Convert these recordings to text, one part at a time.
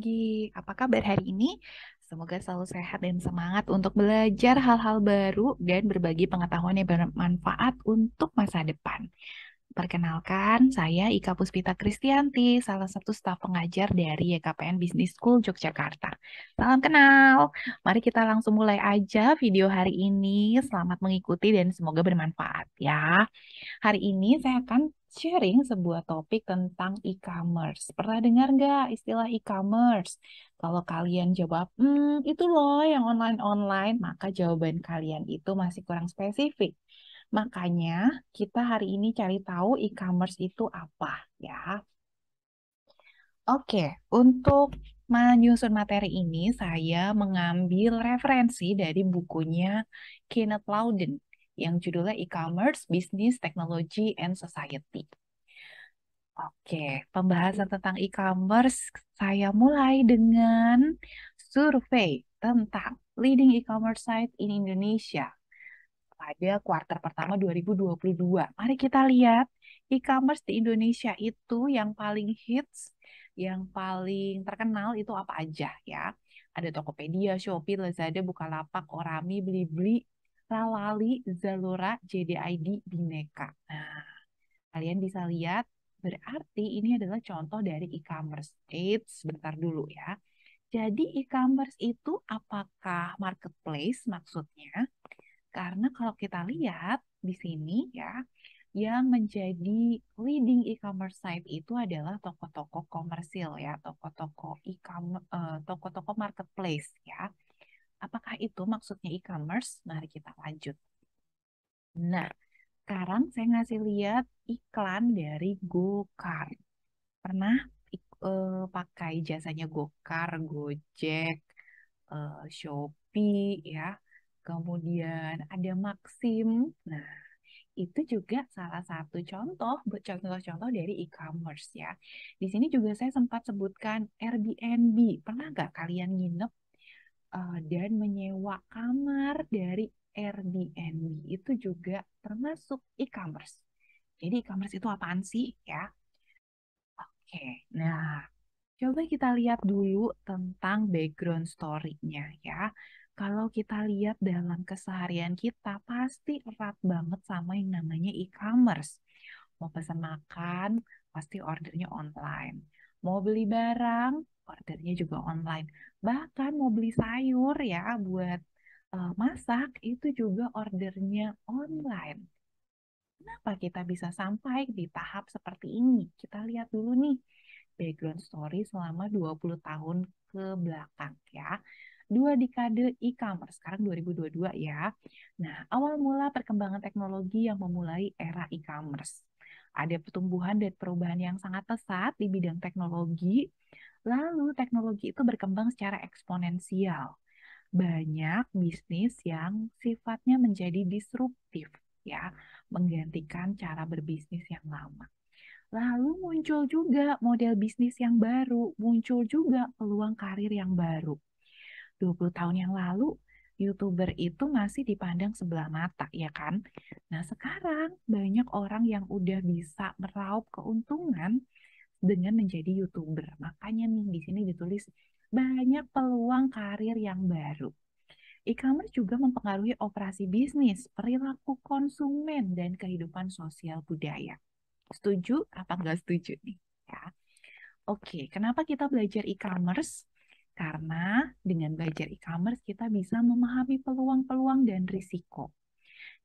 pagi. Apa kabar hari ini? Semoga selalu sehat dan semangat untuk belajar hal-hal baru dan berbagi pengetahuan yang bermanfaat untuk masa depan. Perkenalkan, saya Ika Puspita Kristianti, salah satu staf pengajar dari YKPN Business School Yogyakarta. Salam kenal. Mari kita langsung mulai aja video hari ini. Selamat mengikuti dan semoga bermanfaat ya. Hari ini saya akan sharing sebuah topik tentang e-commerce. Pernah dengar nggak istilah e-commerce? Kalau kalian jawab, itu loh yang online-online, maka jawaban kalian itu masih kurang spesifik. Makanya kita hari ini cari tahu e-commerce itu apa ya. Oke, untuk menyusun materi ini saya mengambil referensi dari bukunya Kenneth Louden yang judulnya E-commerce, Business, Technology, and Society. Oke, pembahasan tentang e-commerce saya mulai dengan survei tentang leading e-commerce site in Indonesia pada kuartal pertama 2022. Mari kita lihat e-commerce di Indonesia itu yang paling hits, yang paling terkenal itu apa aja ya. Ada Tokopedia, Shopee, Lazada, Bukalapak, Orami, Blibli, Lalali, Zalora, JDID, Bineka. Nah, kalian bisa lihat berarti ini adalah contoh dari e-commerce. Eits, sebentar dulu ya. Jadi e-commerce itu apakah marketplace maksudnya? Karena kalau kita lihat di sini ya, yang menjadi leading e-commerce site itu adalah toko-toko komersil ya, toko-toko e-commerce, toko-toko marketplace ya. Apakah itu maksudnya e-commerce? Mari kita lanjut. Nah, sekarang saya ngasih lihat iklan dari Gokar. Pernah pakai jasanya Gokar, Gojek, Shopee ya. Kemudian ada Maxim. Nah, itu juga salah satu contoh-contoh dari e-commerce ya. Di sini juga saya sempat sebutkan Airbnb. Pernah nggak kalian nginep dan menyewa kamar dari Airbnb? Itu juga termasuk e-commerce. Jadi e-commerce itu apaan sih ya? Oke, nah coba kita lihat dulu tentang background story-nya ya. Kalau kita lihat dalam keseharian kita, pasti erat banget sama yang namanya e-commerce. Mau pesan makan, pasti ordernya online. Mau beli barang, ordernya juga online. Bahkan mau beli sayur ya buat masak, itu juga ordernya online. Kenapa kita bisa sampai di tahap seperti ini? Kita lihat dulu nih background story selama 20 tahun ke belakang ya. Dua dekade e-commerce, sekarang 2022 ya. Nah, awal mula perkembangan teknologi yang memulai era e-commerce. Ada pertumbuhan dan perubahan yang sangat pesat di bidang teknologi. Lalu teknologi itu berkembang secara eksponensial. Banyak bisnis yang sifatnya menjadi disruptif ya, menggantikan cara berbisnis yang lama. Lalu muncul juga model bisnis yang baru, muncul juga peluang karir yang baru. 20 tahun yang lalu, YouTuber itu masih dipandang sebelah mata, ya kan? Nah, sekarang banyak orang yang udah bisa meraup keuntungan dengan menjadi YouTuber. Makanya nih di sini ditulis banyak peluang karir yang baru. E-commerce juga mempengaruhi operasi bisnis, perilaku konsumen, dan kehidupan sosial budaya. Setuju apa nggak setuju nih? Ya. Oke, kenapa kita belajar e-commerce? Karena dengan belajar e-commerce kita bisa memahami peluang-peluang dan risiko.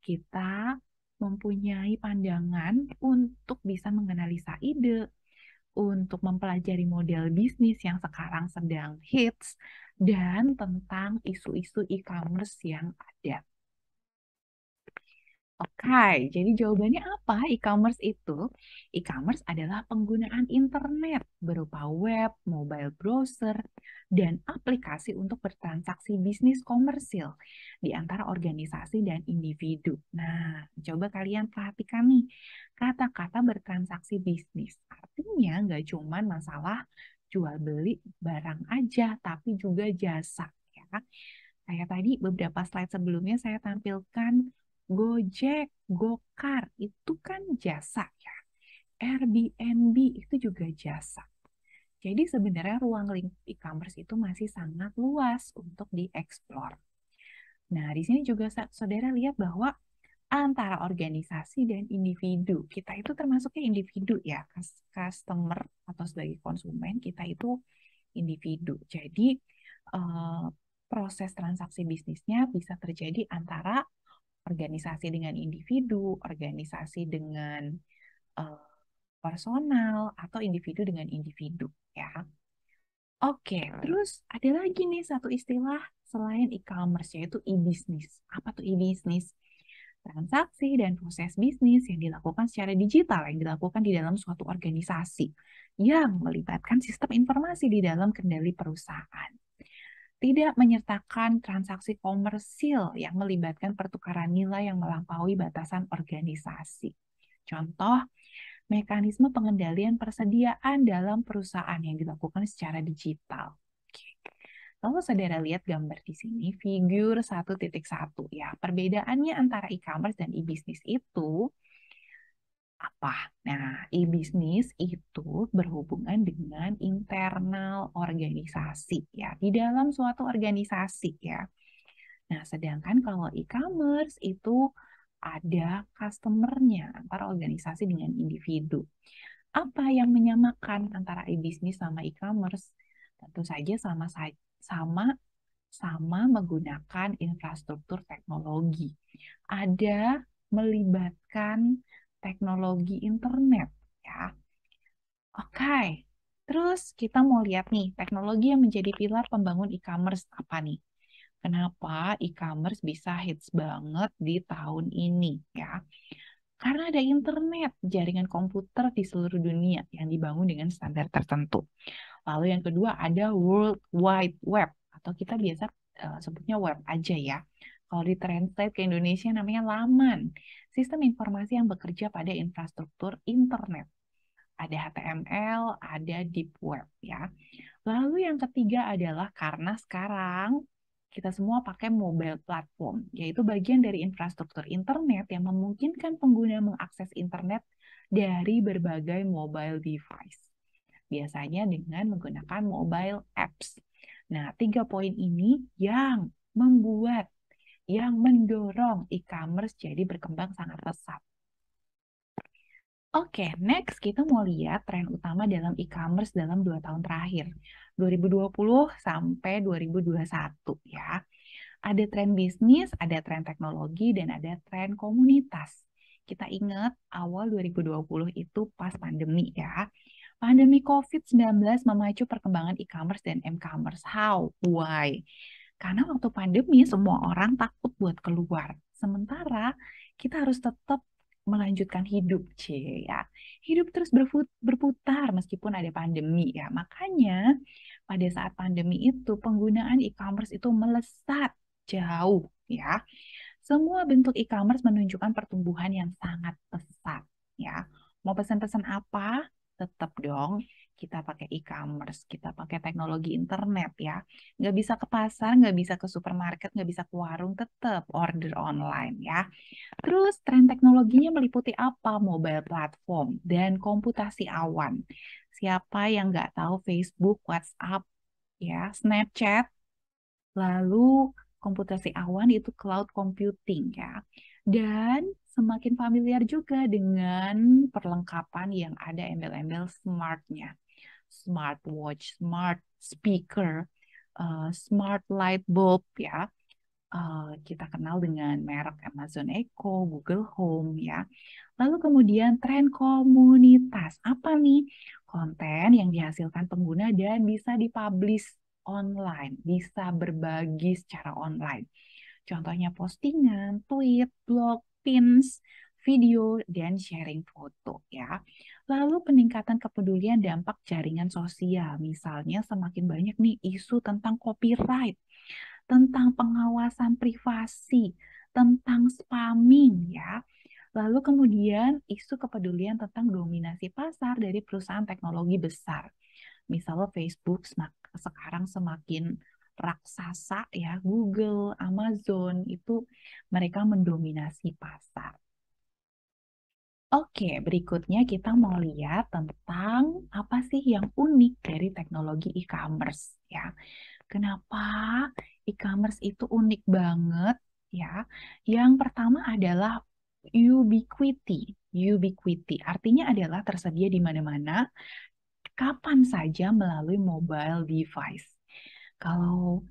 Kita mempunyai pandangan untuk bisa menganalisa ide, untuk mempelajari model bisnis yang sekarang sedang hits, dan tentang isu-isu e-commerce yang ada. Oke, jadi jawabannya apa? E-commerce itu, e-commerce adalah penggunaan internet berupa web, mobile browser, dan aplikasi untuk bertransaksi bisnis komersil di antara organisasi dan individu. Nah, coba kalian perhatikan nih, kata-kata bertransaksi bisnis. Artinya nggak cuma masalah jual beli barang aja, tapi juga jasa. Ya. Kayak tadi beberapa slide sebelumnya saya tampilkan Gojek, Gokar itu kan jasa ya. Airbnb itu juga jasa. Jadi sebenarnya ruang lingkup e-commerce itu masih sangat luas untuk dieksplor. Nah, di sini juga saudara lihat bahwa antara organisasi dan individu, kita itu termasuknya individu ya, customer atau sebagai konsumen, kita itu individu. Jadi, eh, proses transaksi bisnisnya bisa terjadi antara organisasi dengan individu, organisasi dengan eh, personal, atau individu dengan individu ya. Oke, terus ada lagi nih satu istilah selain e-commerce yaitu e-business. Apa tuh e-business? Transaksi dan proses bisnis yang dilakukan secara digital yang dilakukan di dalam suatu organisasi yang melibatkan sistem informasi di dalam kendali perusahaan. Tidak menyertakan transaksi komersil yang melibatkan pertukaran nilai yang melampaui batasan organisasi. Contoh, mekanisme pengendalian persediaan dalam perusahaan yang dilakukan secara digital. Oke. Lalu saudara lihat gambar di sini, figur 1.1 ya. Perbedaannya antara e-commerce dan e-business itu apa? Nah, e-business itu berhubungan dengan internal organisasi ya, di dalam suatu organisasi ya. Nah, sedangkan kalau e-commerce itu ada customer-nya antara organisasi dengan individu. Apa yang menyamakan antara e-business sama e-commerce? Tentu saja sama sama menggunakan infrastruktur teknologi. Ada melibatkan teknologi internet ya. Oke. Terus kita mau lihat nih, teknologi yang menjadi pilar pembangun e-commerce apa nih? Kenapa e-commerce bisa hits banget di tahun ini ya? Karena ada internet, jaringan komputer di seluruh dunia yang dibangun dengan standar tertentu. Lalu yang kedua ada World Wide Web atau kita biasa sebutnya web aja ya. Kalau ditranslate ke Indonesia namanya laman. Sistem informasi yang bekerja pada infrastruktur internet. Ada HTML, ada deep web ya. Lalu yang ketiga adalah karena sekarang kita semua pakai mobile platform, yaitu bagian dari infrastruktur internet yang memungkinkan pengguna mengakses internet dari berbagai mobile device. Biasanya dengan menggunakan mobile apps. Nah, 3 poin ini yang membuat, yang mendorong e-commerce jadi berkembang sangat pesat. Oke, next kita mau lihat tren utama dalam e-commerce dalam 2 tahun terakhir, 2020 sampai 2021 ya. Ada tren bisnis, ada tren teknologi, dan ada tren komunitas. Kita ingat awal 2020 itu pas pandemi ya. Pandemi COVID-19 memacu perkembangan e-commerce dan m-commerce. How? Why? Karena waktu pandemi semua orang takut buat keluar. Sementara kita harus tetap melanjutkan hidup, ya. Hidup terus berputar meskipun ada pandemi ya. Makanya pada saat pandemi itu penggunaan e-commerce itu melesat jauh ya. Semua bentuk e-commerce menunjukkan pertumbuhan yang sangat pesat ya. Mau pesan-pesan apa? Tetap dong kita pakai e-commerce, kita pakai teknologi internet ya. Nggak bisa ke pasar, nggak bisa ke supermarket, nggak bisa ke warung, tetap order online ya. Terus tren teknologinya meliputi apa? Mobile platform dan komputasi awan. Siapa yang nggak tahu Facebook, WhatsApp, ya, Snapchat, lalu komputasi awan itu cloud computing ya. Dan semakin familiar juga dengan perlengkapan yang ada embel-embel smartnya. Smartwatch, smart speaker, smart light bulb ya. Kita kenal dengan merek Amazon Echo, Google Home ya. Lalu kemudian tren komunitas. Apa nih? Konten yang dihasilkan pengguna dan bisa dipublish online, bisa berbagi secara online. Contohnya postingan, tweet, blog, pins, video, dan sharing foto ya. Lalu peningkatan kepedulian dampak jaringan sosial. Misalnya semakin banyak nih isu tentang copyright, tentang pengawasan privasi, tentang spamming ya. Lalu kemudian isu kepedulian tentang dominasi pasar dari perusahaan teknologi besar. Misalnya Facebook sekarang semakin raksasa ya, Google, Amazon itu mereka mendominasi pasar. Oke, berikutnya kita mau lihat tentang apa sih yang unik dari teknologi e-commerce ya. Kenapa e-commerce itu unik banget ya? Yang pertama adalah ubiquity. Ubiquity artinya adalah tersedia di mana-mana, kapan saja melalui mobile device. Kalau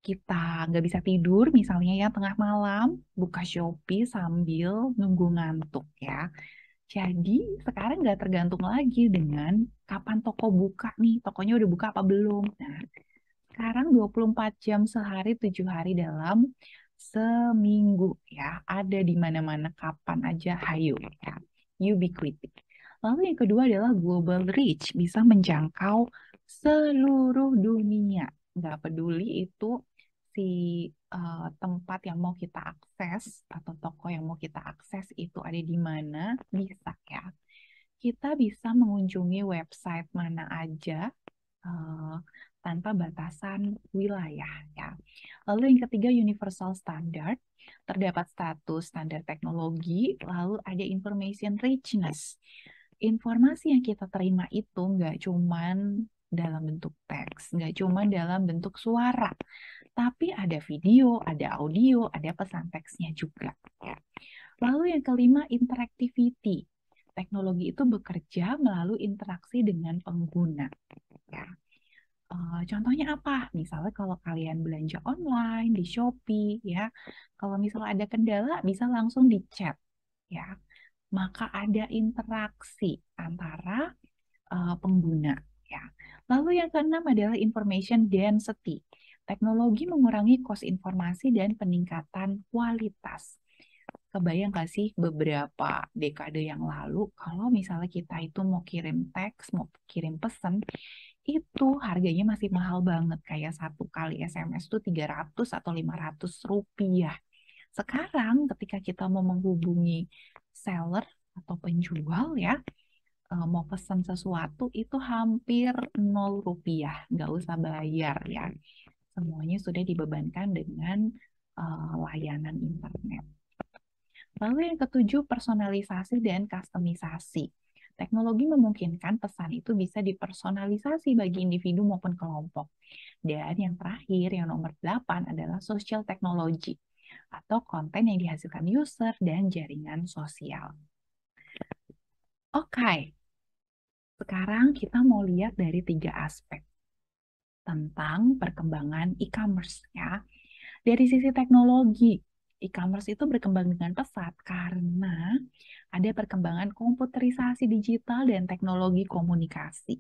kita nggak bisa tidur, misalnya ya tengah malam, buka Shopee sambil nunggu ngantuk ya. Jadi sekarang nggak tergantung lagi dengan kapan toko buka nih, tokonya udah buka apa belum. Nah, sekarang 24 jam sehari, 7 hari dalam seminggu ya. Ada di mana-mana kapan aja, hayo ya. Ubiquity. Lalu yang kedua adalah global reach, bisa menjangkau seluruh dunia. Nggak peduli itu si tempat yang mau kita akses atau toko yang mau kita akses itu ada di mana, bisa ya. Kita bisa mengunjungi website mana aja eh, tanpa batasan wilayah ya. Lalu yang ketiga universal standard, terdapat status standar teknologi, lalu ada information richness. Informasi yang kita terima itu nggak cuman dalam bentuk teks, nggak cuman dalam bentuk suara, tapi ada video, ada audio, ada pesan teksnya juga. Ya. Lalu yang kelima, interactivity. Teknologi itu bekerja melalui interaksi dengan pengguna. Ya. Contohnya apa? Misalnya kalau kalian belanja online di Shopee, ya, kalau misalnya ada kendala bisa langsung di chat, ya. Maka ada interaksi antara pengguna, ya. Lalu yang keenam adalah information density. Teknologi mengurangi kos informasi dan peningkatan kualitas. Kebayang gak sih beberapa dekade yang lalu, kalau misalnya kita itu mau kirim teks, mau kirim pesan, itu harganya masih mahal banget. Kayak satu kali SMS tuh 300 atau 500 rupiah. Sekarang ketika kita mau menghubungi seller atau penjual ya, mau pesan sesuatu itu hampir 0 rupiah. Nggak usah bayar ya. Semuanya sudah dibebankan dengan layanan internet. Lalu yang ketujuh, personalisasi dan kustomisasi. Teknologi memungkinkan pesan itu bisa dipersonalisasi bagi individu maupun kelompok. Dan yang terakhir, yang nomor 8 adalah social technology atau konten yang dihasilkan user dan jaringan sosial. Oke, sekarang kita mau lihat dari 3 aspek tentang perkembangan e-commerce ya. Dari sisi teknologi, e-commerce itu berkembang dengan pesat karena ada perkembangan komputerisasi digital dan teknologi komunikasi.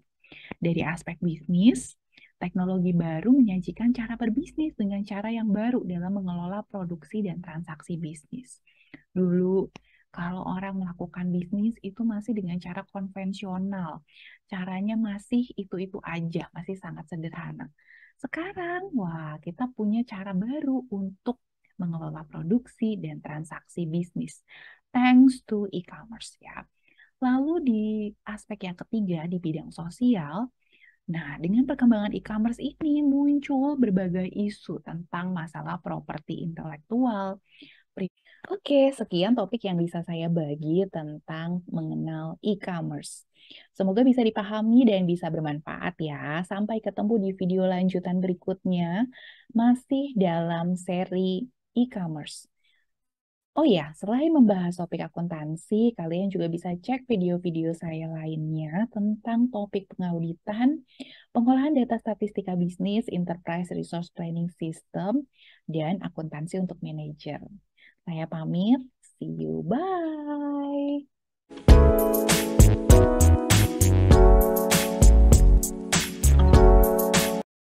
Dari aspek bisnis, teknologi baru menyajikan cara berbisnis dengan cara yang baru dalam mengelola produksi dan transaksi bisnis. Dulu, kalau orang melakukan bisnis itu masih dengan cara konvensional. Caranya masih itu-itu aja, masih sangat sederhana. Sekarang, wah, kita punya cara baru untuk mengelola produksi dan transaksi bisnis. Thanks to e-commerce ya. Lalu di aspek yang ketiga di bidang sosial, nah dengan perkembangan e-commerce ini muncul berbagai isu tentang masalah properti intelektual. Oke, sekian topik yang bisa saya bagi tentang mengenal e-commerce. Semoga bisa dipahami dan bisa bermanfaat ya. Sampai ketemu di video lanjutan berikutnya, masih dalam seri e-commerce. Oh ya, selain membahas topik akuntansi, kalian juga bisa cek video-video saya lainnya tentang topik pengauditan, pengolahan data statistika bisnis, enterprise resource planning system, dan akuntansi untuk manajer. Saya pamit, see you, bye!